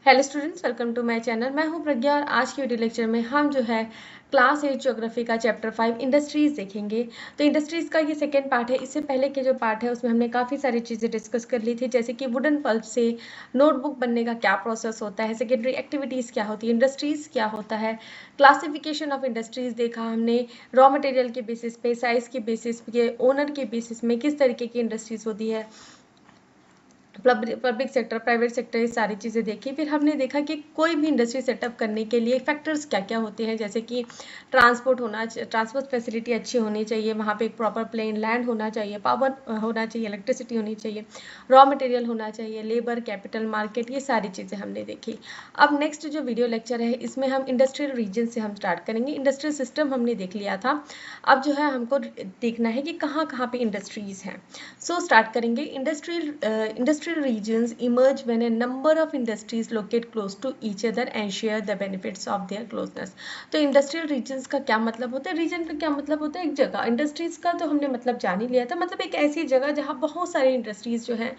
Hello students, welcome to my channel. मैं हूं प्रज्ञा और आज की वीडियो लेक्चर में हम जो है क्लास 8 ज्योग्राफी का चैप्टर 5 इंडस्ट्रीज देखेंगे। तो इंडस्ट्रीज का ये सेकेंड पार्ट है। इससे पहले के जो पार्ट है उसमें हमने काफ़ी सारी चीज़ें डिस्कस कर ली थी, जैसे कि वुडन पल्प से नोटबुक बनने का क्या प्रोसेस होता है, सेकेंडरी एक्टिविटीज़ क्या होती है, इंडस्ट्रीज क्या होता है, क्लासिफिकेशन ऑफ इंडस्ट्रीज देखा हमने, रॉ मटेरियल के बेसिस पे, साइज के बेसिस पे, ओनर के बेसिस में किस तरीके की इंडस्ट्रीज होती है, पब्लिक सेक्टर, प्राइवेट सेक्टर, ये सारी चीज़ें देखी। फिर हमने देखा कि कोई भी इंडस्ट्री सेटअप करने के लिए फैक्टर्स क्या क्या होते हैं, जैसे कि ट्रांसपोर्ट फैसिलिटी अच्छी होनी चाहिए, वहाँ पे एक प्रॉपर प्लेन लैंड होना चाहिए, पावर होना चाहिए, इलेक्ट्रिसिटी होनी चाहिए, रॉ मटेरियल होना चाहिए, लेबर, कैपिटल, मार्केट, ये सारी चीज़ें हमने देखी। अब नेक्स्ट जो वीडियो लेक्चर है इसमें हम इंडस्ट्रियल रीजन से हम स्टार्ट करेंगे। इंडस्ट्रियल सिस्टम हमने देख लिया था, अब जो है हमको देखना है कि कहाँ कहाँ पे इंडस्ट्रीज हैं। सो स्टार्ट करेंगे। Industrial regions emerge when a number of industries locate close to each other and share the benefits of their closeness. तो इंडस्ट्रियल रीजन्स का क्या मतलब होता है, रीजन का क्या मतलब होता है, एक जगह। इंडस्ट्रीज का तो हमने मतलब जान ही लिया था, मतलब एक ऐसी जगह जहाँ बहुत सारी इंडस्ट्रीज जो है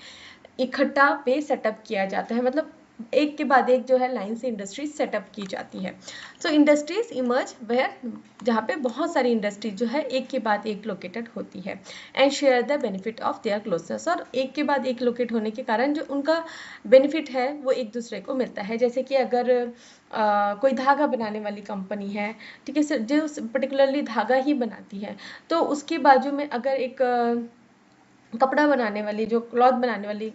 इकट्ठा पे सेटअप किया जाता है, मतलब एक के बाद एक जो है लाइन से इंडस्ट्रीज सेटअप की जाती है। सो इंडस्ट्रीज इमर्ज वेयर, जहाँ पे बहुत सारी इंडस्ट्रीज जो है एक के बाद एक लोकेटेड होती है, and share the benefit of their closeness, और एक के बाद एक लोकेट होने के कारण जो उनका बेनिफिट है वो एक दूसरे को मिलता है। जैसे कि अगर कोई धागा बनाने वाली कंपनी है, ठीक है, जो पर्टिकुलरली धागा ही बनाती है, तो उसके बाजू में अगर एक कपड़ा बनाने वाली, जो क्लॉथ बनाने वाली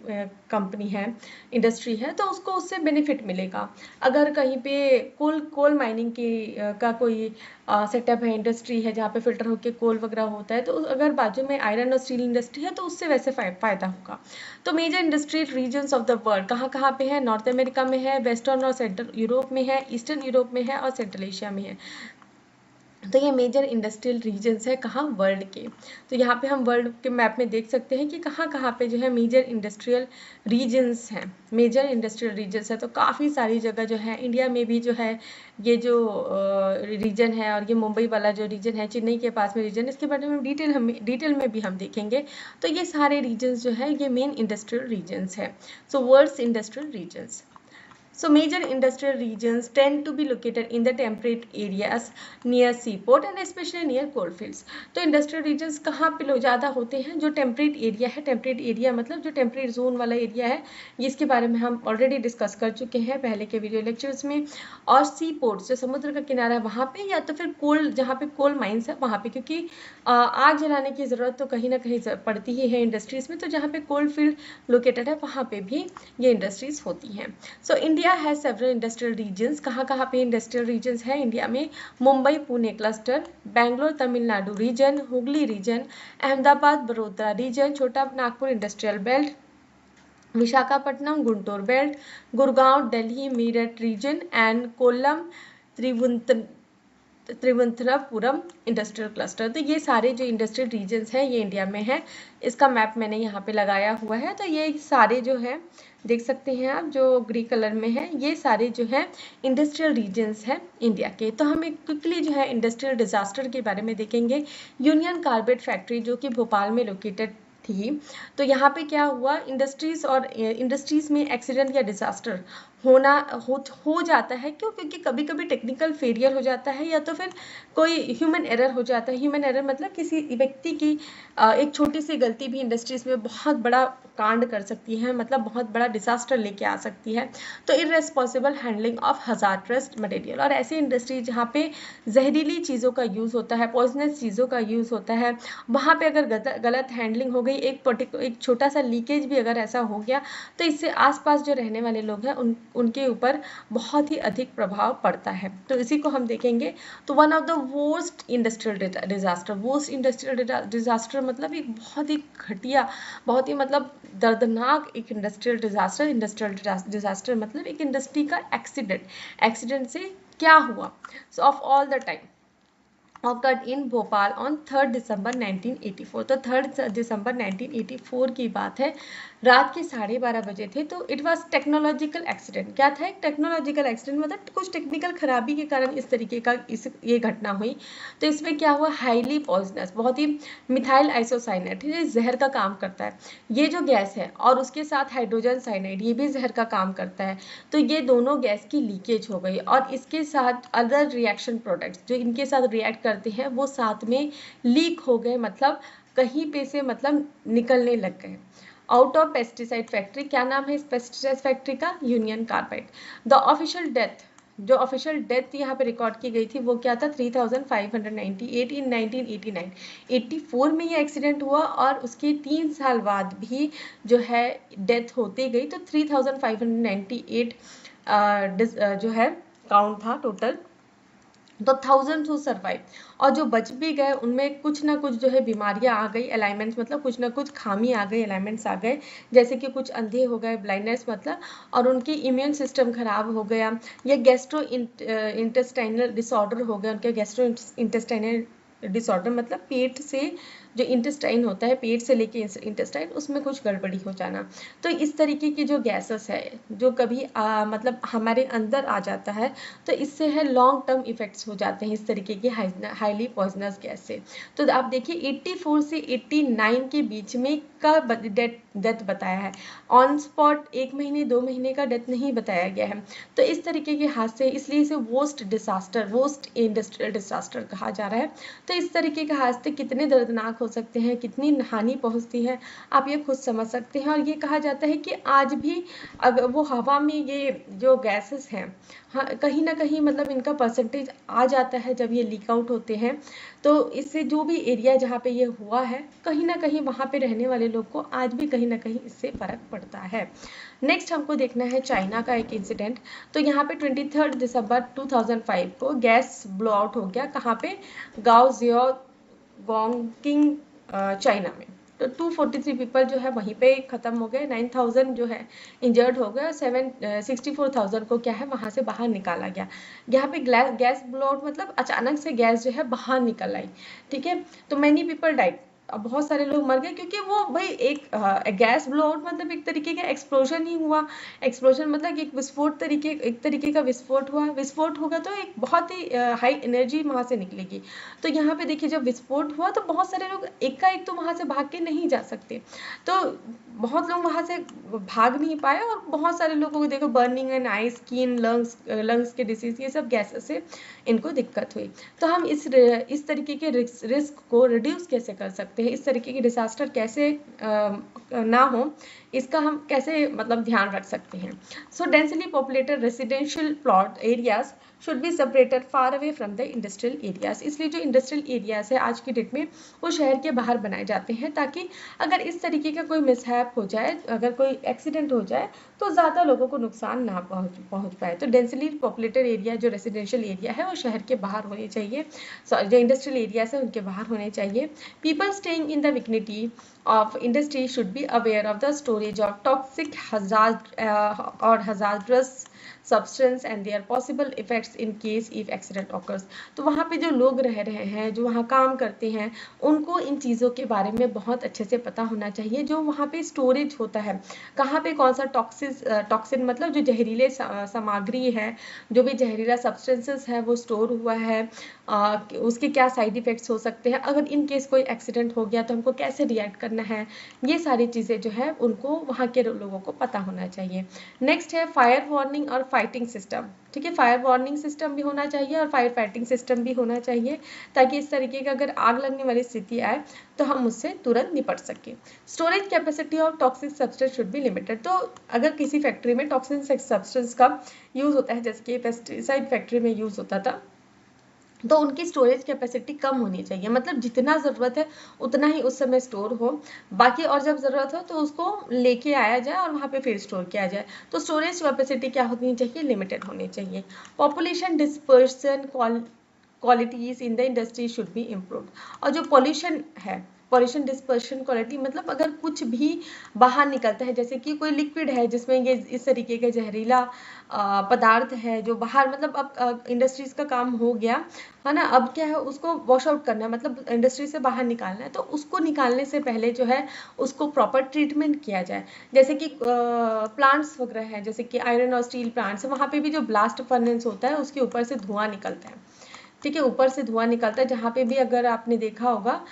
कंपनी है, इंडस्ट्री है, तो उसको उससे बेनिफिट मिलेगा। अगर कहीं पे कोल माइनिंग की का कोई सेटअप है, इंडस्ट्री है जहाँ पे फिल्टर होके कोल वगैरह होता है, तो अगर बाजू में आयरन और स्टील इंडस्ट्री है तो उससे वैसे फायदा होगा। तो major industrial regions of the world कहाँ कहाँ पे है, नॉर्थ अमेरिका में है, वेस्टर्न और सेंट्रल यूरोप में है, ईस्टर्न यूरोप में है और सेंट्रल एशिया में है। तो ये मेजर इंडस्ट्रियल रीजन्स है कहाँ, वर्ल्ड के। तो यहाँ पे हम वर्ल्ड के मैप में देख सकते हैं कि कहाँ कहाँ पे जो है मेजर इंडस्ट्रियल रीजन्स हैं, मेजर इंडस्ट्रियल रीजन्स है। तो काफ़ी सारी जगह जो है इंडिया में भी जो है ये जो रीजन है, और ये मुंबई वाला जो रीजन है, चेन्नई के पास में रीजन, इसके बारे में डिटेल में भी हम देखेंगे। तो ये सारे रीजन्स जो है ये मेन इंडस्ट्रियल रीजन्स है। So world's industrial regions. So major industrial regions tend to be located in the temperate areas near seaport and especially near coal fields. तो industrial regions कहाँ पे ज़्यादा होते हैं, जो temperate area है, temperate area मतलब जो temperate zone वाला area है, इसके बारे में हम ऑलरेडी डिस्कस कर चुके हैं पहले के वीडियो लेक्चर्स में। और सी पोर्ट्स, जो समुद्र का किनारा है वहाँ पे, या तो फिर कोल, जहाँ पे कोल माइंस है वहाँ पे, क्योंकि आग जलाने की ज़रूरत तो कहीं ना कहीं पड़ती ही है इंडस्ट्रीज में, तो जहाँ पे कोल फील्ड लोकेटेड है वहाँ पे भी ये इंडस्ट्रीज होती हैं। So India has several industrial regions. कहाँ कहाँ पे इंडस्ट्रियल रीजन्स है इंडिया में, Mumbai Pune cluster, Bangalore Tamil Nadu region, Hooghly region, Ahmedabad Vadodara region, Chota Nagpur industrial belt, Visakhapatnam Guntur belt, Gurgaon Delhi Meerut region and Kollam Thiruvananthapuram industrial cluster. तो ये सारे जो इंडस्ट्रियल रीजन्स हैं ये इंडिया में है। इसका मैप मैंने यहाँ पे लगाया हुआ है। तो ये सारे जो है देख सकते हैं आप, जो ग्रे कलर में है, ये सारे जो है इंडस्ट्रियल रीजन्स हैं इंडिया के। तो हम एक क्विकली जो है इंडस्ट्रियल डिजास्टर के बारे में देखेंगे। यूनियन कार्बाइड फैक्ट्री जो कि भोपाल में लोकेटेड थी, तो यहाँ पे क्या हुआ, इंडस्ट्रीज में एक्सीडेंट या डिजास्टर हो जाता है। क्यों? क्योंकि कभी कभी टेक्निकल फेलियर हो जाता है, या तो फिर कोई ह्यूमन एरर हो जाता है। ह्यूमन एरर मतलब किसी व्यक्ति की एक छोटी सी गलती भी इंडस्ट्रीज में बहुत बड़ा कांड कर सकती है, मतलब बहुत बड़ा डिजास्टर लेके आ सकती है। तो irresponsible handling of hazardous material, और ऐसी इंडस्ट्री जहाँ पे जहरीली चीज़ों का यूज़ होता है, पॉइजनस चीज़ों का यूज़ होता है, वहाँ पे अगर गलत हैंडलिंग हो गई, एक छोटा सा लीकेज भी अगर ऐसा हो गया, तो इससे आसपास जो रहने वाले लोग हैं उनके ऊपर बहुत ही अधिक प्रभाव पड़ता है। तो इसी को हम देखेंगे। तो one of the worst industrial disaster मतलब एक बहुत ही घटिया, बहुत ही मतलब दर्दनाक एक इंडस्ट्रियल डिजास्टर मतलब एक इंडस्ट्री का एक्सीडेंट से क्या हुआ। सो of all the time occurred in Bhopal on 3 दिसंबर 1984। तो 3 दिसंबर 1984 की बात है, रात के 12:30 बजे थे। तो इट वाज टेक्नोलॉजिकल एक्सीडेंट। क्या था? एक टेक्नोलॉजिकल एक्सीडेंट, मतलब कुछ टेक्निकल खराबी के कारण इस तरीके का ये घटना हुई। तो इसमें क्या हुआ? हाईली पॉइजनस, बहुत ही मिथाइल आइसोसाइनेट, ये जहर का काम करता है। ये जो गैस है और उसके साथ हाइड्रोजन साइनाइड, ये भी जहर का काम करता है। तो ये दोनों गैस की लीकेज हो गई और इसके साथ अदर रिएक्शन प्रोडक्ट्स जो इनके साथ रिएक्ट करते हैं वो साथ में लीक हो गए, मतलब कहीं पे से मतलब निकलने लग गए आउट ऑफ पेस्टिसाइड फैक्ट्री। क्या नाम है इस पेस्टिसाइड फैक्ट्री का? Union carbide. The official death, जो ऑफिशियल डेथ यहाँ पे रिकॉर्ड की गई थी वो क्या था? 3598 इन 1989। 84 में ये एक्सीडेंट हुआ और उसके 3 साल बाद भी जो है डेथ होती गई। तो 3598 जो है काउंट था टोटल। तो 1000 हु सर्वाइव, और जो बच भी गए उनमें कुछ ना कुछ जो है बीमारियां आ गई, अलाइनमेंट्स मतलब कुछ ना कुछ खामी आ गई, अलाइनमेंट्स आ गए, जैसे कि कुछ अंधे हो गए, ब्लाइंडनेस मतलब, और उनकी इम्यून सिस्टम खराब हो गया, या गैस्ट्रो इंटेस्टाइनल डिसऑर्डर हो गया। उनके गैस्ट्रो इंटेस्टाइनल डिसऑर्डर मतलब पेट से जो इंटेस्टाइन होता है, पेट से लेके इंटेस्टाइन, उसमें कुछ गड़बड़ी हो जाना। तो इस तरीके की जो गैसेस है जो कभी मतलब हमारे अंदर आ जाता है, तो इससे है लॉन्ग टर्म इफेक्ट्स हो जाते हैं इस तरीके की हाईली पॉइजनस गैस से। तो आप देखिए 84 से 89 के बीच में का डेथ बताया है, ऑन स्पॉट 1 महीने 2 महीने का डेथ नहीं बताया गया है। तो इस तरीके के हादसे, इसलिए इसे वोस्ट डिसास्टर, वोस्ट इंडस्ट्रियल डिसास्टर कहा जा रहा है। तो इस तरीके के हादसे कितने दर्दनाक हो सकते हैं, कितनी हानि पहुंचती है, आप ये खुद समझ सकते हैं। और ये कहा जाता है कि आज भी अगर वो हवा में ये जो गैसेस हैं, हाँ, कहीं ना कहीं मतलब इनका परसेंटेज आ जाता है जब ये लीक आउट होते हैं। तो इससे जो भी एरिया जहाँ पे ये हुआ है, कहीं ना कहीं वहाँ पे रहने वाले लोग को आज भी कहीं ना कहीं इससे फर्क पड़ता है। नेक्स्ट हमको देखना है चाइना का एक इंसिडेंट। तो यहाँ पे 23 दिसंबर 2005 को गैस ब्लो आउट हो गया। कहाँ पे? गाओ जियो गोंगकिंग, चाइना में। तो 243 पीपल जो है वहीं पे खत्म हो गए, 9000 जो है इंजर्ड हो गए, 64,000 को क्या है वहां से बाहर निकाला गया। यहाँ पे गैस ब्लोआउट मतलब अचानक से गैस जो है बाहर निकल आई, ठीक है। तो मैनी पीपल डाइड, अब बहुत सारे लोग मर गए, क्योंकि वो भाई एक गैस ब्लोआउट मतलब एक तरीके का एक्सप्लोजन ही हुआ। एक्सप्लोजन मतलब एक विस्फोट एक तरीके का विस्फोट हुआ। विस्फोट होगा तो एक बहुत ही हाई एनर्जी वहां से निकलेगी। तो यहाँ पे देखिए जब विस्फोट हुआ तो बहुत सारे लोग एकाएक तो वहां से भाग के नहीं जा सकते, तो बहुत लोग वहां से भाग नहीं पाए, और बहुत सारे लोगों को देखो burning and I, skin, lungs के डिसीज, ये सब गैसेस से इनको दिक्कत हुई। तो हम इस तरीके के रिस्क को रिड्यूस कैसे कर सकते हैं, इस तरीके की डिजास्टर कैसे ना हो, इसका हम कैसे मतलब ध्यान रख सकते हैं। So densely populated residential plot areas should be separated far away from the industrial areas. इसलिए जो इंडस्ट्रियल एरियाज है आज की डेट में वो शहर के बाहर बनाए जाते हैं, ताकि अगर इस तरीके का कोई मिसहैप हो जाए, अगर कोई एक्सीडेंट हो जाए, तो ज़्यादा लोगों को नुकसान ना पहुंच पाए। तो डेंसली पॉपुलेटेड एरिया जो रेसिडेंशियल एरिया है वो शहर के बाहर होने चाहिए, जो इंडस्ट्रियल एरियाज है उनके बाहर होने चाहिए। People staying in the vicinity of industry should be aware of the storage of toxic or hazardous substance and their possible effects in case if accident occurs। तो वहाँ पे जो लोग रह रहे हैं, जो वहाँ काम करते हैं, उनको इन चीज़ों के बारे में बहुत अच्छे से पता होना चाहिए। जो वहाँ पे स्टोरेज होता है, कहाँ पे कौन सा टॉक्सिन मतलब जो जहरीले सामग्री है, जो भी जहरीला सब्सटेंसेस है वो स्टोर हुआ है, उसके क्या साइड इफेक्ट्स हो सकते हैं, अगर इन केस कोई एक्सीडेंट हो गया तो हमको कैसे रिएक्ट करना है, ये सारी चीज़ें जो है उनको वहाँ के लोगों को पता होना चाहिए। नेक्स्ट है फायर वार्निंग और फाइटिंग सिस्टम। ठीक है, फायर वार्निंग सिस्टम भी होना चाहिए और फायर फाइटिंग सिस्टम भी होना चाहिए, ताकि इस तरीके का अगर आग लगने वाली स्थिति आए तो हम उससे तुरंत निपट सकें। Storage capacity of toxic substance should be limited. तो अगर किसी फैक्ट्री में टॉक्सिक सब्सटेंस का यूज़ होता है, जैसे कि पेस्टिसाइड फैक्ट्री में यूज़ होता था, तो उनकी स्टोरेज कैपेसिटी कम होनी चाहिए, मतलब जितना ज़रूरत है उतना ही उस समय स्टोर हो, बाकी और जब ज़रूरत हो तो उसको लेके आया जाए और वहाँ पे फिर स्टोर किया जाए। तो स्टोरेज कैपेसिटी क्या होनी चाहिए? लिमिटेड होनी चाहिए। Population dispersion qualities in the industry should be improved. और जो पॉल्यूशन है, पॉल्यूशन डिस्पर्शन क्वालिटी, मतलब अगर कुछ भी बाहर निकलता है, जैसे कि कोई लिक्विड है जिसमें ये इस तरीके का जहरीला पदार्थ है जो बाहर, मतलब अब इंडस्ट्रीज का काम हो गया है ना, अब क्या है उसको वॉश आउट करना है, मतलब इंडस्ट्री से बाहर निकालना है, तो उसको निकालने से पहले जो है उसको प्रॉपर ट्रीटमेंट किया जाए। जैसे कि प्लांट्स वगैरह है, जैसे कि आयरन और स्टील प्लांट्स, वहाँ पे भी जो ब्लास्ट फर्नेस होता है उसके ऊपर से धुआं निकलता है, ठीक है, ऊपर से धुआं निकलता है। जहाँ पे भी अगर आपने देखा होगा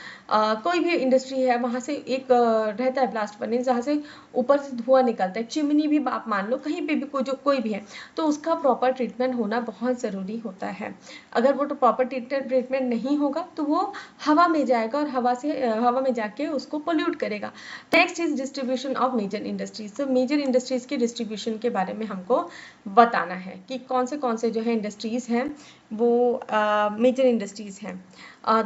कोई भी इंडस्ट्री है वहाँ से एक रहता है ब्लास्ट फर्नेस जहाँ से ऊपर से धुआं निकलता है, चिमनी भी आप मान लो, कहीं पे भी कोई भी है, तो उसका प्रॉपर ट्रीटमेंट होना बहुत ज़रूरी होता है। अगर वो तो प्रॉपर ट्रीटमेंट नहीं होगा तो वो हवा में जाएगा और हवा में जाके उसको पोल्यूट करेगा। Next is distribution of major industries. तो मेजर इंडस्ट्रीज के डिस्ट्रीब्यूशन के बारे में हमको बताना है कि कौन से जो है इंडस्ट्रीज हैं वो मेजर इंडस्ट्रीज हैं।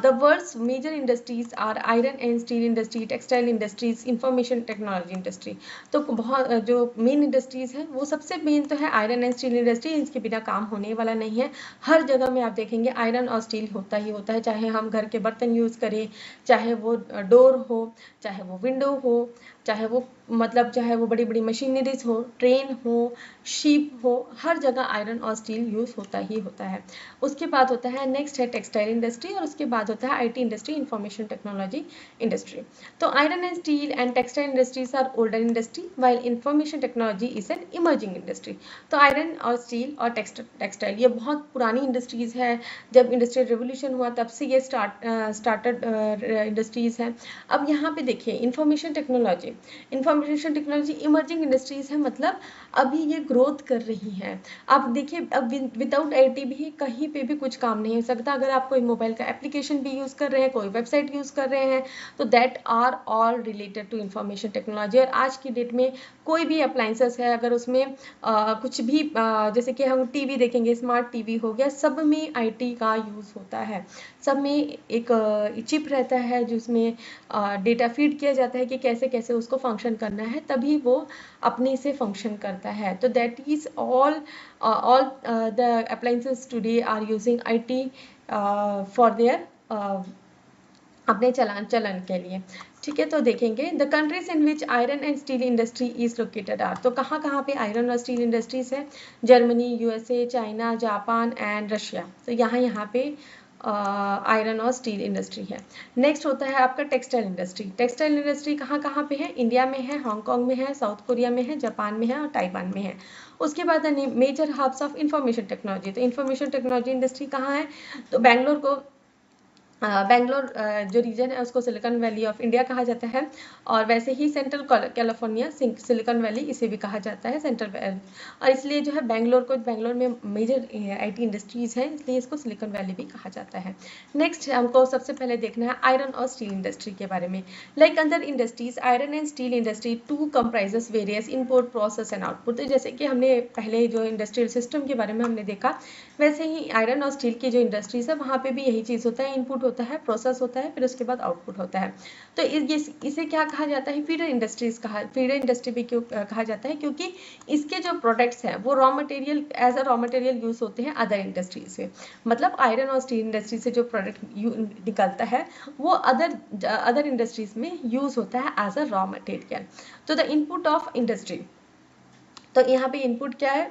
The world's major industries are iron and steel industry, textile industries, information technology industry. तो बहुत जो मेन इंडस्ट्रीज हैं वो सबसे मेन तो है आयरन एंड स्टील इंडस्ट्री, इसके बिना काम होने वाला नहीं है। हर जगह में आप देखेंगे आयरन और स्टील होता ही होता है, चाहे हम घर के बर्तन यूज़ करें, चाहे वो डोर हो, चाहे वो विंडो हो, चाहे वो मतलब चाहे वो बड़ी बड़ी मशीनरीज हो, ट्रेन हो, शिप हो, हर जगह आयरन और स्टील यूज़ होता ही होता है। उसके बाद होता है नेक्स्ट है टेक्सटाइल इंडस्ट्री, और उसके बाद होता है IT industry, information technology industry. तो iron and steel and textile industries are older industry while information technology is an emerging industry. तो आयरन और स्टील और टेक्सटाइल ये बहुत पुरानी इंडस्ट्रीज है, जब इंडस्ट्रियल रेवोल्यूशन हुआ तब से ये स्टार्टेड इंडस्ट्रीज हैं। अब यहाँ पे देखिए इंफॉर्मेशन टेक्नोलॉजी इमर्जिंग इंडस्ट्रीज है, मतलब अभी ये ग्रोथ कर रही हैं। आप देखिए अब विदाउट आईटी भी कहीं पे भी कुछ काम नहीं हो सकता। अगर आप कोई मोबाइल का एप्लीकेशन भी यूज़ कर रहे हैं, कोई वेबसाइट यूज़ कर रहे हैं, तो that are all related to information technology. और आज की डेट में कोई भी अप्लाइंसेस है, अगर उसमें कुछ भी जैसे कि हम टीवी देखेंगे, स्मार्ट टीवी हो गया, सब में आईटी का यूज़ होता है। सब में एक चिप रहता है जिसमें डेटा फीड किया जाता है कि कैसे कैसे उसको फंक्शन करना है, तभी वो अपने से फंक्शन करता है। तो that is all the appliances today are using IT for their अपने चलन के लिए, ठीक है। तो देखेंगे the countries in which iron and steel industry is located are. तो कहाँ कहाँ पे आयरन और स्टील इंडस्ट्रीज है? Germany, USA, China, Japan and Russia. तो यहाँ पे आयरन और स्टील इंडस्ट्री है। नेक्स्ट होता है आपका टेक्सटाइल इंडस्ट्री। टेक्सटाइल इंडस्ट्री कहाँ कहाँ पे है? इंडिया में है, हांगकांग में है, साउथ कोरिया में है, जापान में है और ताइवान में है। उसके बाद major hubs of information technology. तो इंफॉर्मेशन टेक्नोलॉजी इंडस्ट्री कहाँ है? तो बेंगलोर जो रीजन है उसको सिलिकॉन वैली ऑफ इंडिया कहा जाता है, और वैसे ही सेंट्रल कैलिफोर्निया सिलिकॉन वैली इसे भी कहा जाता है सेंट्रल। और इसलिए जो है बेंगलोर में मेजर आईटी इंडस्ट्रीज हैं, इसलिए इसको सिलिकॉन वैली भी कहा जाता है। नेक्स्ट हमको सबसे पहले देखना है आयरन और स्टील इंडस्ट्री के बारे में। Like other industries, iron and steel industry to comprises various input, process and output. तो जैसे कि हमने पहले जो इंडस्ट्रियल सिस्टम के बारे में हमने देखा, वैसे ही आयरन और स्टील की जो इंडस्ट्रीज है वहाँ पे भी यही चीज़ होता है, इनपुट होता है, प्रोसेस होता है, फिर उसके बाद आउटपुट होता है। तो इसे क्या कहा जाता है? फीडर इंडस्ट्री भी क्यों कहा जाता है? क्योंकि इसके जो प्रोडक्ट्स हैं वो as a raw material use होते हैं अदर इंडस्ट्री से। मतलब आयरन और स्टील इंडस्ट्री से जो प्रोडक्ट निकलता है वो अदर इंडस्ट्रीज में यूज होता है एज अ रॉ मटेरियल। तो द इनपुट ऑफ इंडस्ट्री, तो यहाँ पे इनपुट क्या है?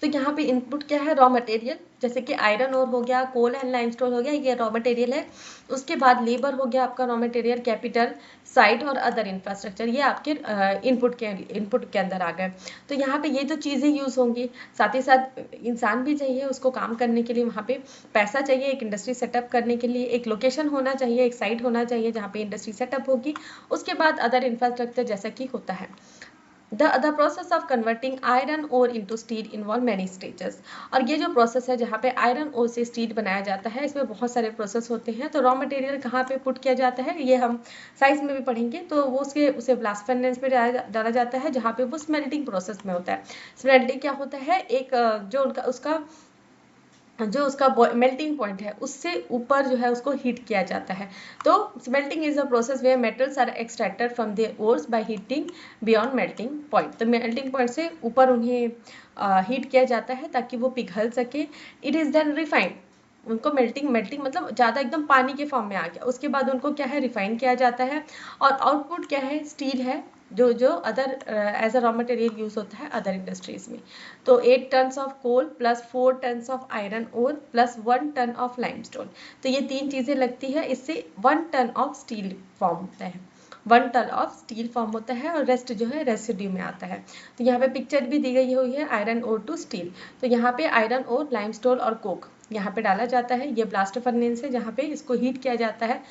तो यहाँ पे इनपुट क्या है? रॉ मटेरियल, जैसे कि आयरन और हो गया, कोल एंड लाइमस्टोन हो गया, ये रॉ मटेरियल है। उसके बाद लेबर हो गया आपका रॉ मटेरियल, कैपिटल, साइट और अदर इंफ्रास्ट्रक्चर, ये आपके इनपुट के अंदर आ गए। तो यहाँ पे ये तो चीज़ें यूज़ होंगी, साथ ही साथ इंसान भी चाहिए उसको काम करने के लिए, वहाँ पे पैसा चाहिए एक इंडस्ट्री सेटअप करने के लिए, एक लोकेशन होना चाहिए, एक साइट होना चाहिए जहाँ पे इंडस्ट्री सेटअप होगी। उसके बाद अदर इंफ्रास्ट्रक्चर जैसा कि होता है। The process of converting iron ore into steel involve many stages। और ये जो प्रोसेस है जहाँ पे आयरन ओर से स्टील बनाया जाता है, इसमें बहुत सारे प्रोसेस होते हैं। तो रॉ मटेरियल कहाँ पे पुट किया जाता है ये हम साइंस में भी पढ़ेंगे। तो वो उसे ब्लास्ट फर्नेस में डाला जाता है जहाँ पे वो स्मेल्टिंग प्रोसेस में होता है। स्मेल्टिंग क्या होता है? एक जो उसका मेल्टिंग पॉइंट है उससे ऊपर जो है उसको हीट किया जाता है। तो smelting is a process where metals are extracted from their ores by heating beyond melting point. तो मेल्टिंग पॉइंट से ऊपर उन्हें हीट किया जाता है ताकि वो पिघल सके। इट इज देन रिफाइंड, उनको मेल्टिंग मेल्टिंग मतलब ज़्यादा एकदम पानी के फॉर्म में आ गया, उसके बाद उनको क्या है रिफाइन किया जाता है, और आउटपुट क्या है स्टील है, जो जो other as a raw material use होता है अदर इंडस्ट्रीज में। तो 8 tons of coal plus 4 tons of iron ore plus 1 ton of limestone, तो ये 3 चीजें लगती है, इससे 1 टन ऑफ स्टील फॉर्म होता है, 1 टन ऑफ स्टील फॉर्म होता है, और रेस्ट जो है रेसिड्यू में आता है। तो यहाँ पे पिक्चर भी दी गई हुई है आयरन ओर टू स्टील, तो यहाँ पे आयरन ओर, लाइमस्टोन और कोक यहाँ पे डाला जाता है, ये ब्लास्ट फर्नेस है जहाँ पे इसको हीट किया जाता है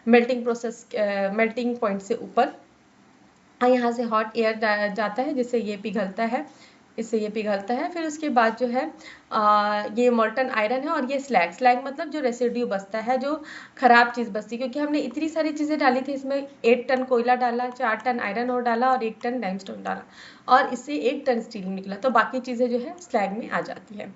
मेल्टिंग प्रोसेस, मेल्टिंग पॉइंट से ऊपर, और यहाँ से हॉट एयर जाता है जिससे ये पिघलता है, इससे ये पिघलता है। फिर उसके बाद जो है ये मोल्टन आयरन है, और ये स्लैग, स्लैग मतलब जो रेसिड्यू बचता है, जो खराब चीज़ बचती है, क्योंकि हमने इतनी सारी चीज़ें डाली थी इसमें, 8 टन कोयला डाला, 4 टन आयरन और डाला, और 1 टन लाइमस्टोन डाला, और इससे 1 टन स्टील निकला, तो बाकी चीज़ें जो है स्लैग में आ जाती है।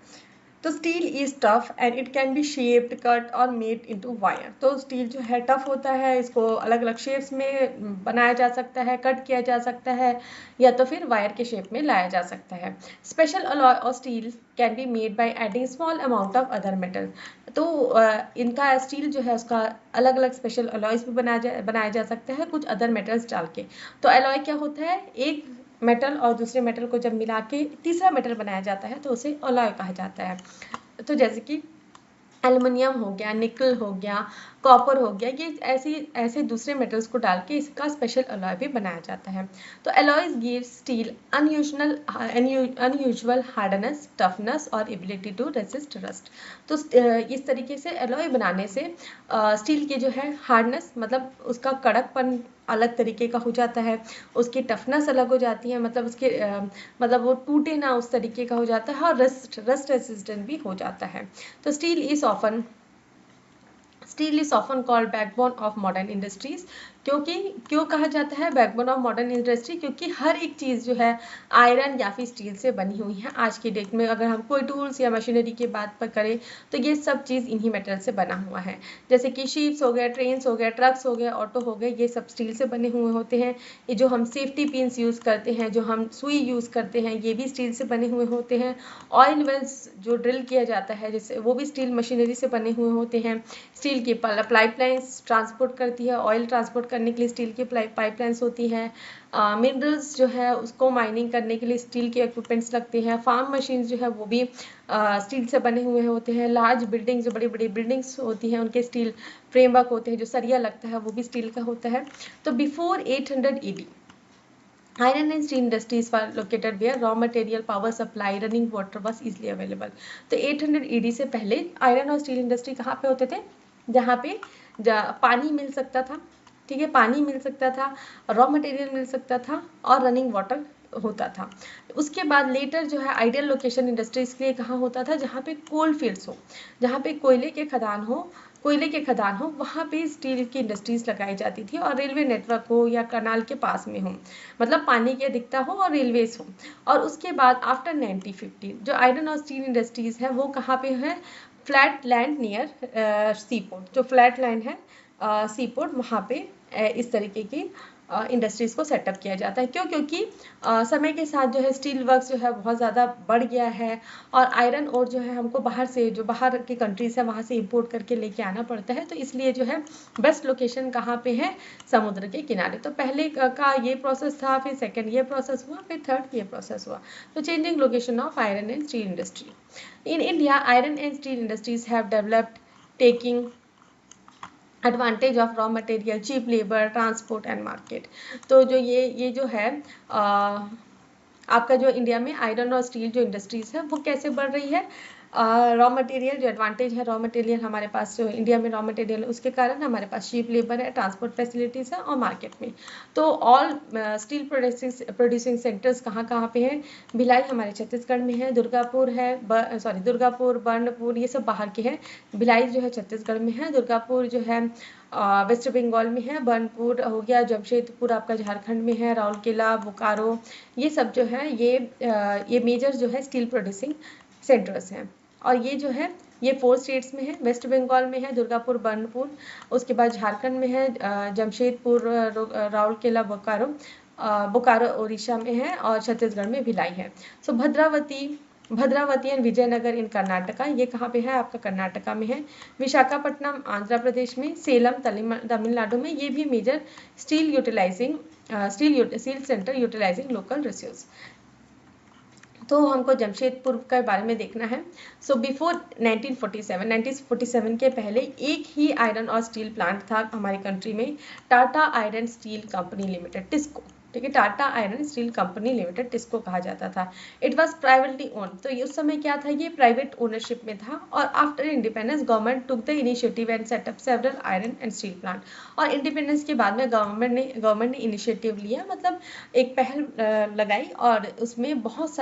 तो steel is tough and it can be shaped, cut और मेड इनटू वायर, तो स्टील जो है टफ होता है, इसको अलग अलग शेप्स में बनाया जा सकता है, कट किया जा सकता है, या तो फिर वायर के शेप में लाया जा सकता है। Special alloy of steel can be made by adding small amount of other metal, तो इनका स्टील जो है उसका अलग अलग स्पेशल अलॉयज भी बनाया जा सकता है कुछ अदर मेटल्स डाल के। तो अलॉय क्या होता है, एक मेटल और दूसरे मेटल को जब मिला के तीसरा मेटल बनाया जाता है तो उसे अलॉय कहा जाता है। तो जैसे कि एल्युमिनियम हो गया, निकल हो गया, कॉपर हो गया, ये ऐसे दूसरे मेटल्स को डाल के इसका स्पेशल अलॉय भी बनाया जाता है। तो alloys give steel unusual hardness, toughness और एबिलिटी टू रेसिस्ट रस्ट। तो इस तरीके से अलॉय बनाने से स्टील के जो है हार्डनेस मतलब उसका कड़कपन अलग तरीके का हो जाता है, उसकी टफनेस अलग हो जाती है, मतलब उसके मतलब वो टूटे ना उस तरीके का हो जाता है, और रस्ट रेसिस्टेंट भी हो जाता है। तो steel is often called backbone of modern industries, क्योंकि क्यों कहा जाता है बैकबोन ऑफ मॉडर्न इंडस्ट्री, क्योंकि हर एक चीज़ जो है आयरन या फिर स्टील से बनी हुई है। आज की डेट में अगर हम कोई टूल्स या मशीनरी की बात पर करें तो ये सब चीज़ इन्हीं मेटल से बना हुआ है, जैसे कि शिप्स हो गए, ट्रेन्स हो गए, ट्रक्स हो गए, ऑटो हो गए, ये सब स्टील से बने हुए होते हैं। ये जो हम सेफ्टी पिन्स यूज़ करते हैं, जो हम सुई यूज़ करते हैं, ये भी स्टील से बने हुए होते हैं। ऑयल वेल्स जो ड्रिल किया जाता है जैसे, वो भी स्टील मशीनरी से बने हुए होते हैं। स्टील की पाइपलाइंस ट्रांसपोर्ट करती है, ऑयल ट्रांसपोर्ट करने के लिए स्टील की पाइपलाइंस होती हैं। मिनरल्स जो है उसको माइनिंग करने के लिए स्टील के इक्विपमेंट्स लगते हैं। फार्म मशीन्स जो है वो भी स्टील से बने हुए होते हैं। लार्ज बिल्डिंग्स, जो बड़ी बड़ी बिल्डिंग्स होती हैं, उनके स्टील फ्रेमवर्क होते हैं, जो सरिया लगता है वो भी स्टील का होता है। तो before 800 AD iron and steel industries were located where raw material, power supply, running water was easily available। तो 800 AD से पहले आयरन और स्टील इंडस्ट्री कहाँ पे होते थे, जहाँ पे पानी मिल सकता था, ठीक है, पानी मिल सकता था, रॉ मटेरियल मिल सकता था, और रनिंग वाटर होता था। उसके बाद लेटर जो है आइडियल लोकेशन इंडस्ट्रीज के लिए कहाँ होता था, जहाँ पे कोल फील्ड्स हो, जहाँ पे कोयले के खदान हो, वहाँ पे स्टील की इंडस्ट्रीज लगाई जाती थी, और रेलवे नेटवर्क हो या कनाल के पास में हो, मतलब पानी की अधिकता हो और रेलवेज हो। और उसके बाद आफ्टर 1950 जो आयरन और स्टील इंडस्ट्रीज है वो कहाँ पे है, फ्लैट लैंड नियर सीपोर्ट, जो फ्लैट लैंड है सीपोर्ट, वहाँ पे इस तरीके की इंडस्ट्रीज को सेटअप किया जाता है। क्यों, क्योंकि समय के साथ जो है स्टील वर्क्स जो है बहुत ज़्यादा बढ़ गया है, और आयरन और जो है हमको बाहर से, जो बाहर की कंट्रीज है वहाँ से इंपोर्ट करके लेके आना पड़ता है। तो इसलिए जो है बेस्ट लोकेशन कहाँ पे है, समुद्र के किनारे। तो पहले का ये प्रोसेस था, फिर सेकेंड ये प्रोसेस हुआ, फिर थर्ड ये प्रोसेस हुआ। तो changing location of iron and steel industry in India, iron and steel industries have developed taking advantage of raw material, cheap labour, transport and market. तो जो ये जो है आपका जो इंडिया में आयरन और स्टील जो इंडस्ट्रीज है वो कैसे बढ़ रही है, रॉ मटेरियल जो एडवांटेज है, रॉ मटेरियल हमारे पास जो इंडिया में रॉ मटेरियल है उसके कारण हमारे पास चीप लेबर है, ट्रांसपोर्ट फैसिलिटीज़ है, और मार्केट में। तो ऑल स्टील प्रोड्यूसिंग सेंटर्स कहाँ कहाँ पे हैं, भिलाई हमारे छत्तीसगढ़ में है, दुर्गापुर है, दुर्गापुर, बर्नपुर, ये सब बाहर के हैं। भिलाई जो है छत्तीसगढ़ में है, दुर्गापुर जो है वेस्ट बंगाल में है, बर्नपुर हो गया जमशेदपुर आपका झारखंड में है, राउरकेला, बोकारो, ये सब जो है ये मेजर जो है स्टील प्रोड्यूसिंग सेंटर्स हैं। और ये जो है ये 4 स्टेट्स में है, वेस्ट बंगाल में है दुर्गापुर, बर्नपुर, उसके बाद झारखंड में है जमशेदपुर, राउरकेला, बोकारो उड़ीसा में है, और छत्तीसगढ़ में भिलाई है। सो भद्रावती, भद्रावती एंड विजयनगर इन कर्नाटका, ये कहाँ पे है आपका कर्नाटका में है। विशाखापट्टनम आंध्र प्रदेश में, सेलम तमिलनाडु में, ये भी major steel utilizing steel centre utilizing local resource. तो हमको जमशेदपुर के बारे में देखना है। सो बिफोर 1947 के पहले एक ही आयरन और स्टील प्लांट था हमारी कंट्री में, Tata iron steel company limited, TISCO. ठीक है, Tata iron steel company limited, TISCO कहा जाता था। इट वाज प्राइवेटली ओन्ड, तो उस समय क्या था, ये प्राइवेट ओनरशिप में था। और after independence government took the initiative and set up several iron and steel plant. और इंडिपेंडेंस के बाद में गवर्नमेंट ने इनिशिएटिव लिया, मतलब एक पहल लगाई, और उसमें बहुत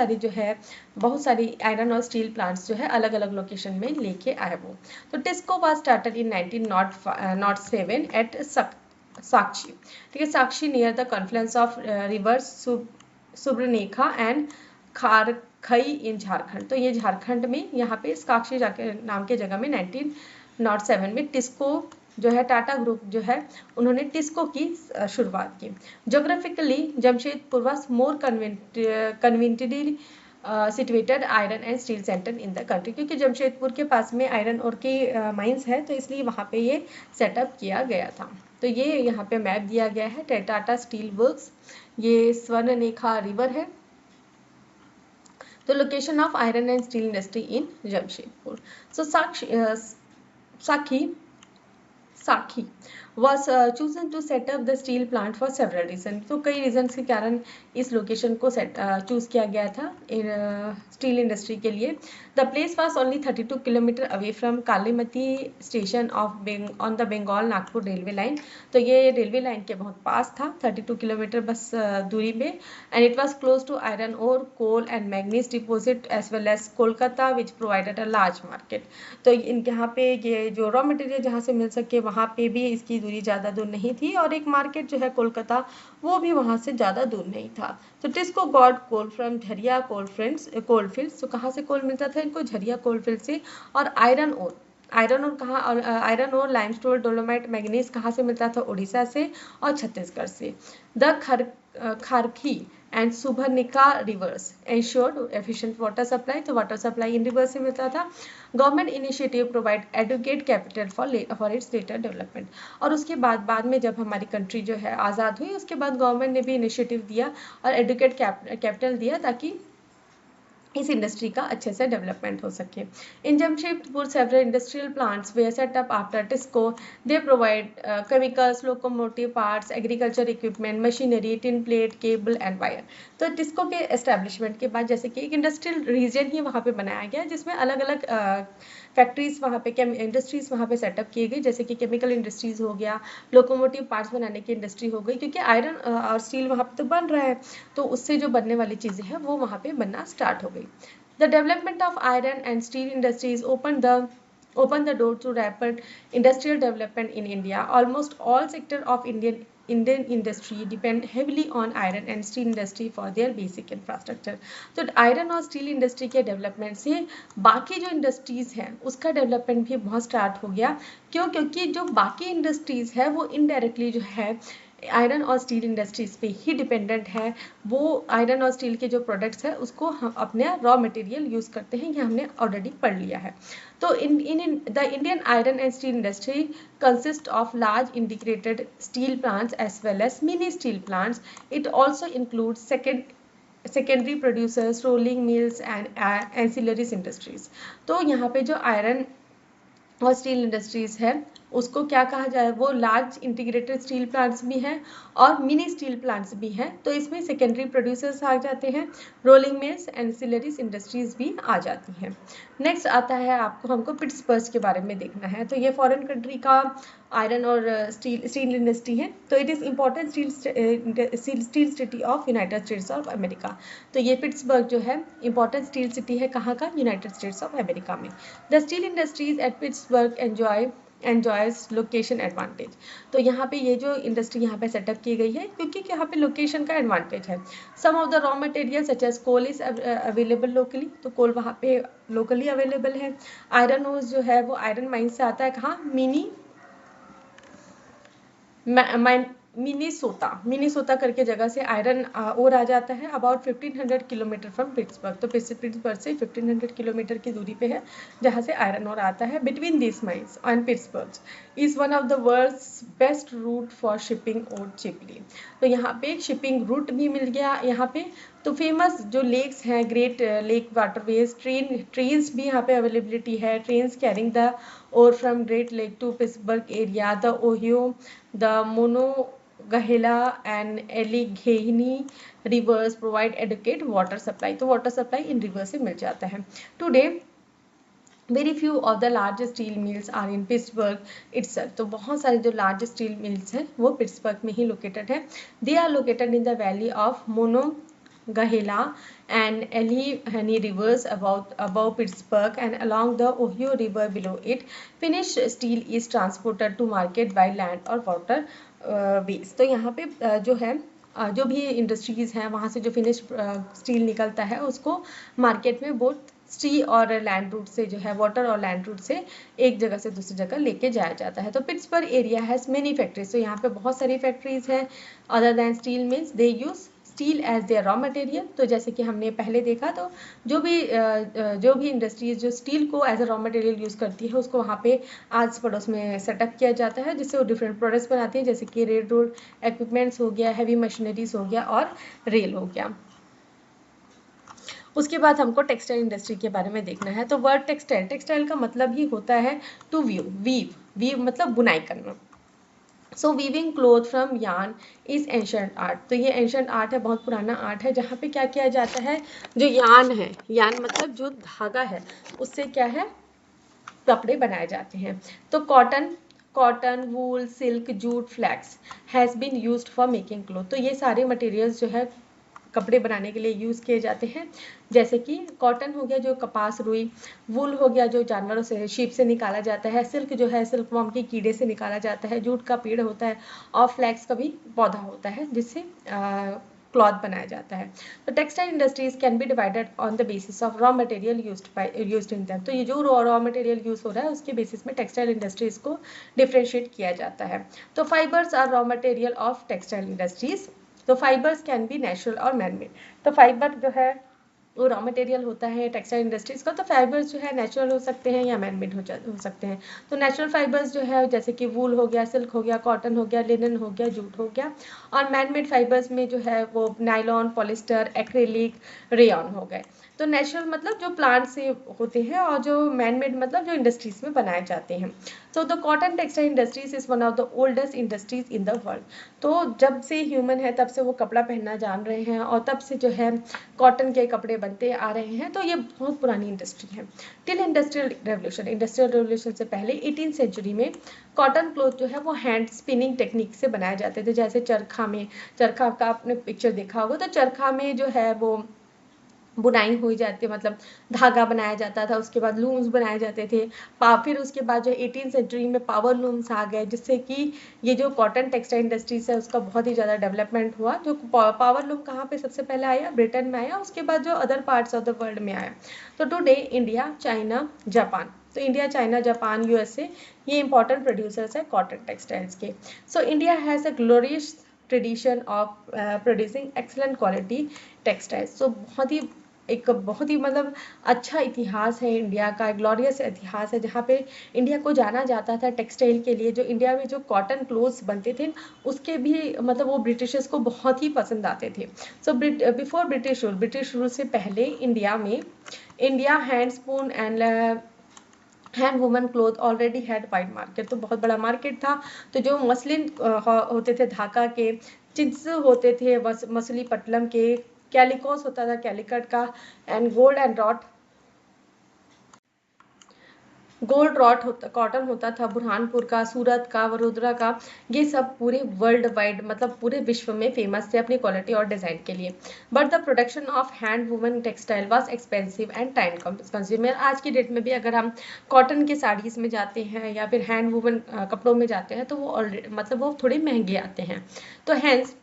सारी आयरन और स्टील प्लांट्स जो है अलग अलग लोकेशन में लेके आए वो। तो TISCO was started in 1907 at Sakchi. ठीक है, Sakchi near the confluence of rivers Subarnarekha and Kharkai in Jharkhand. तो ये झारखंड में यहाँ पे साक्षी नाम के जगह में 1907 में टिस्को जो है, टाटा ग्रुप जो है, उन्होंने टिस्को की शुरुआत की। Geographically Jamshedpur was more conveniently situated iron and steel centre in the country, क्योंकि जमशेदपुर के पास में आयरन और की माइंस है, तो इसलिए वहाँ पे ये सेटअप किया गया था। तो ये यहाँ पे मैप दिया गया है, टाटा स्टील वर्क्स, ये स्वर्णरेखा रिवर है। तो location of iron and steel industry in Jamshedpur. So Sakchi was chosen to set up the steel plant for several reasons। तो कई रीजंस के कारण इस लोकेशन को चूज किया गया था स्टील इंडस्ट्री के लिए। The place was only 32 kilometre away from Kalimati station off on the Bengal Nagpur railway line. तो ये रेलवे लाइन के बहुत पास था, 32 किलोमीटर बस दूरी में। And it was close to iron ore coal and manganese deposit as well as Kolkata which provided a large market. तो इनके यहाँ पे ये जो रॉ मटेरियल जहाँ से मिल सके वहाँ पे भी इसकी दूरी ज़्यादा दूर नहीं थी, और एक मार्केट जो है कोलकाता, वो भी वहाँ से ज़्यादा दूर नहीं था। तो TISCO got coal from Jharia coalfields. तो कहाँ से कोल मिलता था इनको, झरिया कोलफील्ड से। और आयरन और कहाँ, और आयरन और लाइमस्टोन डोलोमाइट मैग्नीज कहाँ से मिलता था, उड़ीसा से और छत्तीसगढ़ से। The Kharkai and Subarnarekha rivers ensured efficient water supply. तो वाटर सप्लाई इन रिवर्स से मिलता था। Government initiative provide adequate capital for its later development. और उसके बाद में जब हमारी कंट्री जो है आज़ाद हुई, उसके बाद गवर्नमेंट ने भी इनिशिएटिव दिया और एडुकेट कैपिटल दिया ताकि इस इंडस्ट्री का अच्छे से डेवलपमेंट हो सके। In Jamshedpur several industrial plants were set up after TISCO. They provide chemicals, locomotive parts, agriculture equipment, machinery, tin plate, cable and wire. तो टिस्को के एस्टेब्लिशमेंट के बाद जैसे कि एक इंडस्ट्रियल रीजन ही वहाँ पे बनाया गया, जिसमें अलग अलग फैक्ट्रीज वहाँ पे इंडस्ट्रीज वहाँ पे सेटअप की गई, जैसे कि केमिकल इंडस्ट्रीज हो गया, लोकोमोटिव पार्ट्स बनाने की इंडस्ट्री हो गई, क्योंकि आयरन और स्टील वहाँ पे तो बन रहा है, तो उससे जो बनने वाली चीज़ें हैं वो वहाँ पे बनना स्टार्ट हो गई। The development of iron and steel industries opened the door to rapid industrial development in India. Almost all sectors of Indian industry depend heavily on iron and steel industry for their basic infrastructure. तो iron और steel industry के development से बाकी जो industries हैं उसका development भी बहुत स्टार्ट हो गया। क्यों? क्योंकि जो बाकी इंडस्ट्रीज है वो इनडायरेक्टली जो है आयरन और स्टील इंडस्ट्रीज पे ही डिपेंडेंट है। वो आयरन और स्टील के जो प्रोडक्ट्स है उसको हम अपने रॉ मटेरियल यूज़ करते हैं, ये हमने ऑलरेडी पढ़ लिया है। तो in the Indian iron and steel industry consist of large integrated steel plants as well as mini steel plants. It also include secondary producers, rolling mills and ancillaries industries. तो यहाँ पे जो आयरन और steel industries है उसको क्या कहा जाए, वो लार्ज इंटीग्रेटेड स्टील प्लांट्स भी हैं और मिनी स्टील प्लांट्स भी हैं। तो इसमें सेकेंडरी प्रोड्यूसर्स आ जाते हैं, रोलिंग मिल्स, एंसिलरीज इंडस्ट्रीज भी आ जाती हैं। नेक्स्ट आता है हमको पिट्सबर्ग के बारे में देखना है। तो ये फॉरेन कंट्री का आयरन और स्टील इंडस्ट्री है। तो it is important steel city of United States of America. तो ये पिट्सबर्ग जो है इम्पॉर्टेंट स्टील सिटी है कहाँ का, यूनाइटेड स्टेट्स ऑफ अमेरिका में। The steel industries at Pittsburgh enjoys location advantage. तो यहाँ पे ये जो इंडस्ट्री यहाँ पे सेटअप की गई है क्योंकि यहाँ पे लोकेशन का एडवांटेज है। Some of the raw material such as coal is available locally. तो कोल वहाँ पे लोकली अवेलेबल है। आयरन ओर जो है वो आयरन माइन से आता है कहाँ, मिनीसोटा करके जगह से आयरन ओर आ जाता है अबाउट 1500 किलोमीटर फ्रॉम पिट्सबर्ग। तो पिट्सबर्ग से 1500 किलोमीटर की दूरी पे है जहाँ से आयरन ओर आता है। Between this mines and Pittsburgh is one of the world's best route for shipping ore cheaply. तो यहाँ पे एक शिपिंग रूट भी मिल गया यहाँ पे। तो फेमस जो लेक्स हैं, ग्रेट लेक वाटरवेज, ट्रेन्स भी यहाँ पे अवेलेबिलिटी है। Trains carrying the ore from Great Lake to Pittsburgh area, the Ohio, the Monongahela and Allegheny rivers provide adequate water supply. तो वाटर सप्लाई इन रिवर से मिल जाता है। Today very few of the large steel mills are in Pittsburgh itself. तो बहुत सारे जो लार्ज स्टील मिल्स हैं वो पिट्सबर्ग में ही लोकेटेड है। They are located in the valley of Monongahela and Allegheny rivers above Pittsburgh and along the Ohio River below it. Finished steel is transported to market by land or water ways. तो यहाँ पे जो है जो भी industries हैं वहाँ से जो फिनिश स्टील निकलता है उसको मार्केट में बोथ सी और लैंड रूट से जो है वाटर और लैंड रूट से एक जगह से दूसरी जगह लेके जाया जाता है। तो Pittsburgh area has many factories. तो यहाँ पे बहुत सारी फैक्ट्रीज हैं। Other than steel mills they use steel as their raw material. तो जैसे कि हमने पहले देखा तो जो भी इंडस्ट्रीज जो स्टील को as a raw material use करती है उसको वहाँ पे आस पड़ोस में सेटअप किया जाता है जिससे वो डिफरेंट प्रोडक्ट्स बनाती है, जैसे कि रेल रोड इक्विपमेंट्स हो गया, हैवी मशीनरीज हो गया और रेल हो गया। उसके बाद हमको टेक्सटाइल इंडस्ट्री के बारे में देखना है। तो वर्ड टेक्सटाइल का मतलब ही होता है टू वीव मतलब बुनाई करना। So weaving cloth from yarn is ancient art. तो ये एंशंट आर्ट है, बहुत पुराना आर्ट है जहाँ पे क्या किया जाता है, जो यार्न है, यार्न मतलब जो धागा है उससे क्या है कपड़े बनाए जाते हैं। तो cotton, wool, silk, jute, flax has been used for making cloth. तो ये सारे मटेरियल्स जो है कपड़े बनाने के लिए यूज़ किए जाते हैं। जैसे कि कॉटन हो गया जो कपास रुई, वूल हो गया जो जानवरों से शीप से निकाला जाता है, सिल्क जो है सिल्क वॉर्म के कीड़े से निकाला जाता है, जूट का पेड़ होता है और फ्लैक्स का भी पौधा होता है जिससे क्लॉथ बनाया जाता है। तो textile industries can be divided on the basis of raw material used in them. तो ये जो रॉ मटेरियल यूज हो रहा है उसके बेसिस में टेक्सटाइल इंडस्ट्रीज को डिफ्रेंशिएट किया जाता है। तो fibres are raw material of textile industries. तो फाइबर्स कैन बी नेचुरल और मैनमेड। तो फाइबर जो है वो रॉ मटेरियल होता है टेक्सटाइल इंडस्ट्रीज का। तो फाइबर्स जो है नेचुरल हो सकते हैं या मैनमेड हो सकते हैं। तो नेचुरल फाइबर्स जो है जैसे कि वूल हो गया, सिल्क हो गया, कॉटन हो गया, लिनन हो गया, जूट हो गया। और मैनमेड फाइबर्स में जो है वो नायलॉन, पॉलिस्टर, एक्रेलिक, रेयॉन हो गए। तो नेचुरल मतलब जो प्लांट से होते हैं और जो मैनमेड मतलब जो इंडस्ट्रीज में बनाए जाते हैं। तो the cotton textile industries is one of the oldest industries in the world. तो जब से ह्यूमन है तब से वो कपड़ा पहनना जान रहे हैं और तब से जो है कॉटन के कपड़े बनते आ रहे हैं। तो ये बहुत पुरानी इंडस्ट्री है। टिल इंडस्ट्रियल रेवोल्यूशन से पहले 18th सेंचुरी में कॉटन क्लोथ जो है वो हैंड स्पिनिंग टेक्निक से बनाए जाते थे। जैसे चरखा का आपने पिक्चर देखा होगा। तो चरखा में जो है वो बुनाई हो जाती है, मतलब धागा बनाया जाता था, उसके बाद लूम्स बनाए जाते थे। फिर उसके बाद जो 18th सेंचुरी में पावर लूम्स आ गए जिससे कि ये जो कॉटन टेक्सटाइल इंडस्ट्रीज है उसका बहुत ही ज़्यादा डेवलपमेंट हुआ। जो पावर लूम कहाँ पे सबसे पहले आया, ब्रिटेन में आया, उसके बाद जो other parts of the world में आया। तो टुडे इंडिया, चाइना, जापान, तो इंडिया, चाइना, जापान, यूएसए ये इंपॉर्टेंट प्रोड्यूसर्स है कॉटन टेक्सटाइल्स के। So India has a glorious tradition of producing excellent quality textiles. तो बहुत ही मतलब अच्छा इतिहास है इंडिया का, ग्लोरियस इतिहास है जहाँ पे इंडिया को जाना जाता था टेक्सटाइल के लिए। जो इंडिया में जो कॉटन क्लोथ्स बनते थे उसके भी मतलब वो ब्रिटिशर्स को बहुत ही पसंद आते थे। सो बिफोर ब्रिटिश रूल से पहले India hand spoon and hand woman cloth already had wide market. तो बहुत बड़ा मार्केट था। तो जो मसलिन होते थे धागा के, चिंस होते थे मसली पटलम के, कैलिकोस होता था कैलिकट का, एंड गोल्ड रॉट कॉटन होता था बुरहानपुर का, सूरत का, वडोदरा का। ये सब पूरे वर्ल्ड वाइड मतलब पूरे विश्व में फेमस थे अपनी क्वालिटी और डिज़ाइन के लिए। But the production of hand woman textile was expensive and time consumer. आज की डेट में भी अगर हम कॉटन के साड़ीज़ में जाते हैं या फिर हैंड वुमन कपड़ों में जाते हैं तो वो थोड़े महंगे आते हैं। तो hence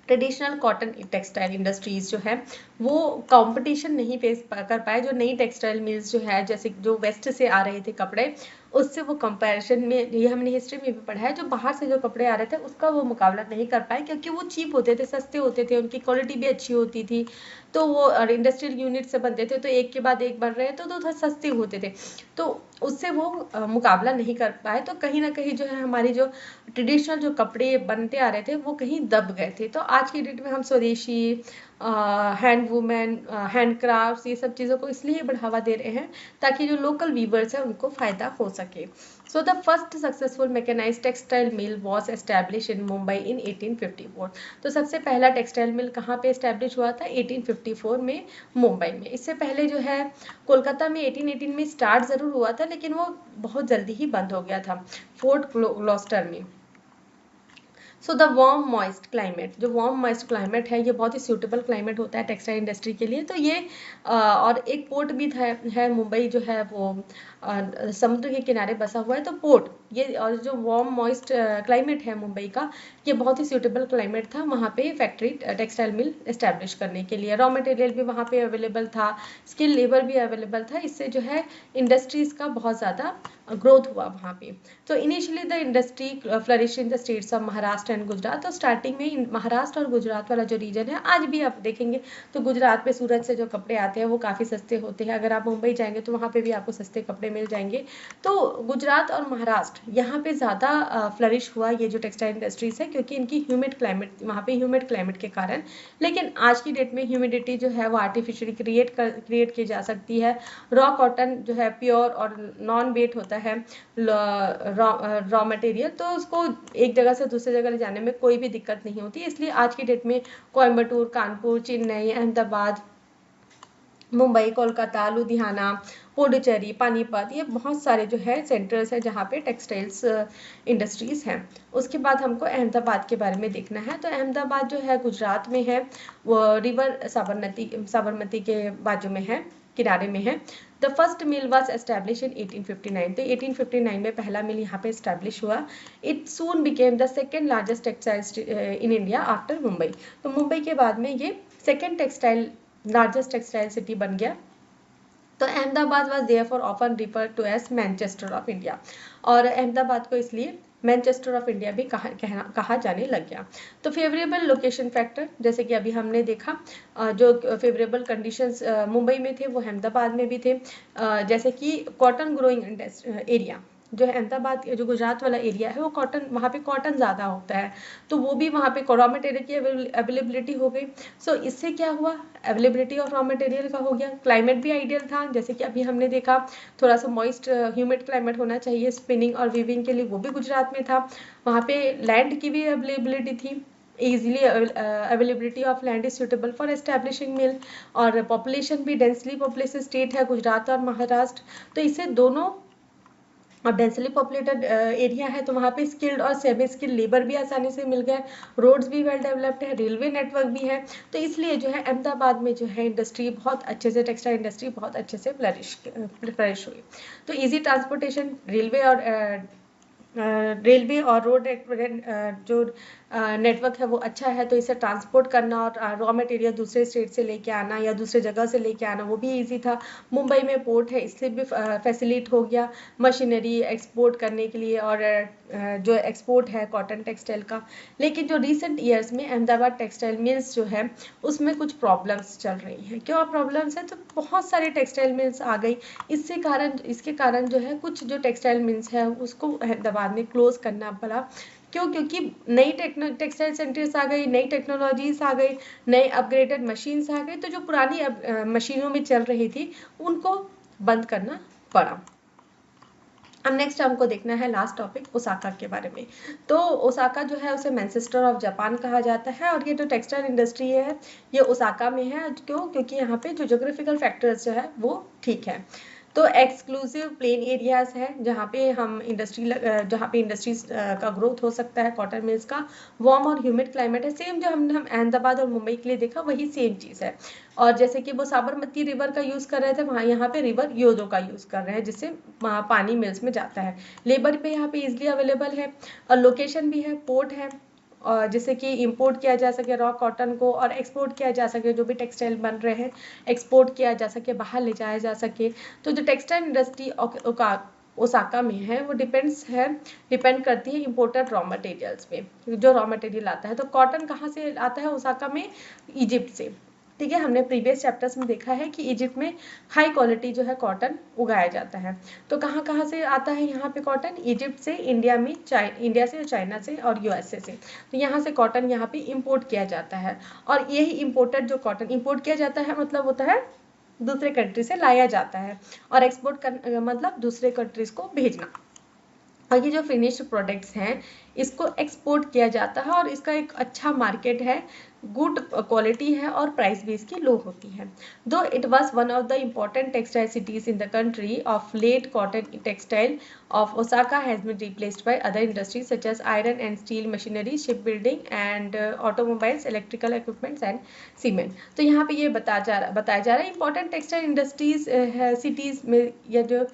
traditional cotton textile industries जो है वो कंपटीशन नहीं फेस कर पाए। जो नई टेक्सटाइल मिल्स जो है जैसे जो वेस्ट से आ रहे थे कपड़े उससे वो कंपैरिजन में, ये हमने हिस्ट्री में भी पढ़ा है, जो बाहर से जो कपड़े आ रहे थे उसका वो मुकाबला नहीं कर पाए क्योंकि वो चीप होते थे, सस्ते होते थे, उनकी क्वालिटी भी अच्छी होती थी। तो वो इंडस्ट्रियल यूनिट से बनते थे, तो एक के बाद एक बन रहे तो थोड़ा सस्ते होते थे, तो उससे वो मुकाबला नहीं कर पाए। तो कहीं ना कहीं जो है हमारी जो ट्रेडिशनल जो कपड़े बनते आ रहे थे वो कहीं दब गए थे। तो आज की डेट में हम स्वदेशी, हैंड वूमेन, हैंड क्राफ्ट, ये सब चीज़ों को इसलिए बढ़ावा दे रहे हैं ताकि जो लोकल वीवर्स हैं उनको फ़ायदा हो सके। So the first successful mechanised textile mill was establish in Mumbai in 1854। तो सबसे पहला टेक्सटाइल मिल कहाँ पे एस्टैब्लिश हुआ था? 1854 में, मुंबई में। इससे पहले जो है कोलकाता में 1818 में स्टार्ट ज़रूर हुआ था, लेकिन वो बहुत जल्दी ही बंद हो गया था फोर्ट ग्लॉस्टर में। So the warm moist climate, जो वार्म मॉइस्ट क्लाइमेट है ये बहुत ही सूटेबल क्लाइमेट होता है टेक्सटाइल इंडस्ट्री के लिए। तो ये और एक पोर्ट भी है मुंबई जो है वो समुद्र के किनारे बसा हुआ है, तो पोर्ट ये, और जो वार्म मॉइस्ट क्लाइमेट है मुंबई का, ये बहुत ही सूटेबल क्लाइमेट था वहाँ पे फैक्ट्री टेक्सटाइल मिल इस्टेब्लिश करने के लिए। रॉ मटेरियल भी वहाँ पे अवेलेबल था, स्किल लेबर भी अवेलेबल था, इससे जो है इंडस्ट्रीज का बहुत ज़्यादा ग्रोथ हुआ वहाँ पे। तो initially the industry flourish in the states of Maharashtra and Gujarat. तो स्टार्टिंग में महाराष्ट्र और गुजरात वाला जो रीजन है, आज भी आप देखेंगे तो गुजरात में सूरत से जो कपड़े आते हैं वो काफ़ी सस्ते होते हैं। अगर आप मुंबई जाएंगे तो वहाँ पे भी आपको सस्ते कपड़े मिल जाएंगे। तो गुजरात और महाराष्ट्र यहाँ पे ज़्यादा फ्लरिश हुआ ये जो टेक्सटाइल इंडस्ट्रीज है, क्योंकि इनकी ह्यूमिड क्लाइमेट, वहाँ पे ह्यूमिड क्लाइमेट के कारण। लेकिन आज की डेट में ह्यूमिडिटी जो है वो आर्टिफिशियली क्रिएट की जा सकती है। रॉ कॉटन जो है प्योर और नॉन वेट होता है रॉ मटेरियल, तो उसको एक जगह से दूसरी जगह ले जाने में कोई भी दिक्कत नहीं होती। इसलिए आज की डेट में कोयम्बटूर, कानपुर, चेन्नई, अहमदाबाद, मुंबई, कोलकाता, लुधियाना, पुडुचेरी, पानीपत, ये बहुत सारे जो है सेंटर्स हैं जहाँ पे टेक्सटाइल्स इंडस्ट्रीज हैं। उसके बाद हमको अहमदाबाद के बारे में देखना है। तो अहमदाबाद जो है गुजरात में है, वो रिवर साबरमती के बाजू में है, किनारे में है। The first mill was establish इन 1859। तो 1859 में पहला मिल यहाँ पे एस्टैब्लिश हुआ। It soon became the second largest textile in India after Mumbai. तो मुंबई के बाद में ये सेकेंड लार्जेस्ट टेक्सटाइल सिटी बन गया। तो Ahmedabad was therefore often referred to as Manchester of India, और अहमदाबाद को इसलिए मैनचेस्टर ऑफ इंडिया भी कहा जाने लग गया। तो फेवरेबल लोकेशन फैक्टर, जैसे कि अभी हमने देखा, जो फेवरेबल कंडीशंस मुंबई में थे वो अहमदाबाद में भी थे। जैसे कि कॉटन ग्रोइंग एरिया, जो है अहमदाबाद, जो गुजरात वाला एरिया है वो कॉटन, वहाँ पे कॉटन ज़्यादा होता है, तो वो भी वहाँ पे रॉ मटेरियल की अवेलेबिलिटी हो गई। सो इससे क्या हुआ, अवेलेबिलिटी ऑफ रॉ मटेरियल का हो गया। क्लाइमेट भी आइडियल था, जैसे कि अभी हमने देखा थोड़ा सा मॉइस्ट ह्यूमिड क्लाइमेट होना चाहिए स्पिनिंग और वीविंग के लिए, वो भी गुजरात में था। वहाँ पे लैंड की भी अवेलेबिलिटी थी, easily availability of land is suitable for establishing mill, और पॉपुलेशन भी डेंसली पॉपुलेटेड स्टेट है गुजरात और महाराष्ट्र, तो इससे दोनों और डेंसली पॉपुलेटेड एरिया है, तो वहाँ पे स्किल्ड और सेमी स्किल्ड लेबर भी आसानी से मिल गए, रोड्स भी वेल डेवलप्ड है, रेलवे नेटवर्क भी है। तो इसलिए जो है अहमदाबाद में जो है इंडस्ट्री बहुत अच्छे से, टेक्सटाइल इंडस्ट्री बहुत अच्छे से फ्लरिश हुई। तो इजी ट्रांसपोर्टेशन, रेलवे और रोड जो नेटवर्क है वो अच्छा है, तो इसे ट्रांसपोर्ट करना और रॉ मटेरियल दूसरे स्टेट से लेके आना या दूसरे जगह से लेके आना वो भी इजी था। मुंबई में पोर्ट है, इससे भी फैसिलिट हो गया मशीनरी एक्सपोर्ट करने के लिए, और जो एक्सपोर्ट है कॉटन टेक्सटाइल का। लेकिन जो रिसेंट ईयर्स में अहमदाबाद टेक्सटाइल मिल्स जो है उसमें कुछ प्रॉब्लम्स चल रही हैं। क्यों प्रॉब्लम्स है? तो बहुत सारे टेक्सटाइल मिल्स आ गई, इसके कारण जो है कुछ जो टेक्सटाइल मिल्स है उसको अहमदाबाद में क्लोज करना पड़ा। क्यों? क्योंकि नई टेक्सटाइल सेंटर्स आ गई, नई टेक्नोलॉजीज आ गई, नए अपग्रेडेड मशीन्स आ गई, तो जो पुरानी मशीनों में चल रही थी उनको बंद करना पड़ा। अब नेक्स्ट हमको देखना है लास्ट टॉपिक ओसाका के बारे में। तो ओसाका जो है उसे मैनचेस्टर ऑफ जापान कहा जाता है, और ये जो टेक्सटाइल इंडस्ट्री है ये ओसाका में है। क्यों? क्योंकि यहाँ पे जो जोग्राफिकल फैक्टर्स जो है वो ठीक है। तो एक्सक्लूसिव प्लेन एरियाज है जहाँ पे इंडस्ट्रीज का ग्रोथ हो सकता है, कॉटन मिल्स का। वार्म और ह्यूमिड क्लाइमेट है, सेम जो हम अहमदाबाद और मुंबई के लिए देखा वही सेम चीज़ है। और जैसे कि वो साबरमती रिवर का यूज़ कर रहे थे, वहाँ यहाँ पे रिवर योदो का यूज़ कर रहे हैं, जिससे पानी मिल्स में जाता है। लेबर पे यहाँ पे इजिली अवेलेबल है, और लोकेशन भी है, पोर्ट है, और जिससे कि इंपोर्ट किया जा सके रॉ कॉटन को, और एक्सपोर्ट किया जा सके, जो भी टेक्सटाइल बन रहे हैं एक्सपोर्ट किया जा सके, बाहर ले जाया जा सके। तो जो टेक्सटाइल इंडस्ट्री ओसाका में है वो डिपेंड करती है इम्पोर्टेड रॉ मटेरियल्स पे, जो रॉ मटेरियल आता है। तो कॉटन कहाँ से आता है ओसाका में? इजिप्ट से। ठीक है, हमने प्रीवियस चैप्टर्स में देखा है कि इजिप्ट में हाई क्वालिटी जो है कॉटन उगाया जाता है। तो कहाँ कहाँ से आता है यहाँ पे कॉटन? इजिप्ट से, इंडिया से, चाइना से और यूएसए से। तो यहाँ से कॉटन यहाँ पे इंपोर्ट किया जाता है, और यही इम्पोर्टेड जो कॉटन इंपोर्ट किया जाता है मतलब होता है दूसरे कंट्री से लाया जाता है, और एक्सपोर्ट कर मतलब दूसरे कंट्रीज को भेजना। और ये जो फिनिश्ड प्रोडक्ट्स हैं इसको एक्सपोर्ट किया जाता है, और इसका एक अच्छा मार्केट है, गुड क्वालिटी है, और प्राइस भी इसकी लो होती है। Though it was one of the important textile cities in the country of late, cotton textile of Osaka has been replaced by other industries such as iron and steel machinery, ship building and automobiles, electrical equipments and cement. तो यहाँ पे ये बताया जा रहा है important textile industries cities में, या जो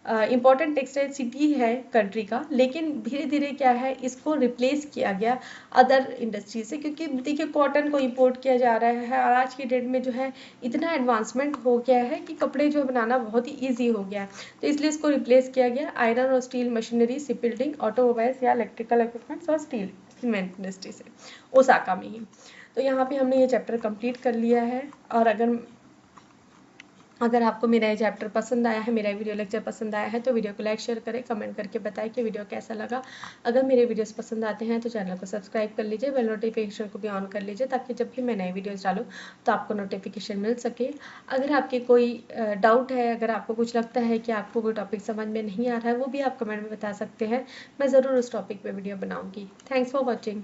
इम्पॉर्टेंट टेक्सटाइल सिटी है कंट्री का, लेकिन धीरे धीरे क्या है इसको रिप्लेस किया गया अदर इंडस्ट्री से, क्योंकि देखिए कॉटन को इंपोर्ट किया जा रहा है, और आज की डेट में जो है इतना एडवांसमेंट हो गया है कि कपड़े जो बनाना बहुत ही ईजी हो गया है, तो इसलिए इसको रिप्लेस किया गया आयरन और steel machinery, ship building, automobiles या इलेक्ट्रिकल इक्विपमेंट्स और स्टील सीमेंट इंडस्ट्री से, ओसाका में ही। तो यहाँ पे हमने ये चैप्टर कंप्लीट कर लिया है। और अगर आपको मेरा ये चैप्टर पसंद आया है, मेरा वीडियो लेक्चर पसंद आया है, तो वीडियो को लाइक शेयर करें, कमेंट करके बताएं कि वीडियो कैसा लगा। अगर मेरे वीडियोस पसंद आते हैं तो चैनल को सब्सक्राइब कर लीजिए, बेल नोटिफिकेशन को भी ऑन कर लीजिए, ताकि जब भी मैं नए वीडियोस डालूँ तो आपको नोटिफिकेशन मिल सके। अगर आपके कोई डाउट है, अगर आपको कुछ लगता है कि आपको कोई टॉपिक समझ में नहीं आ रहा है, वो भी आप कमेंट में बता सकते हैं, मैं ज़रूर उस टॉपिक पर वीडियो बनाऊँगी। Thanks for watching.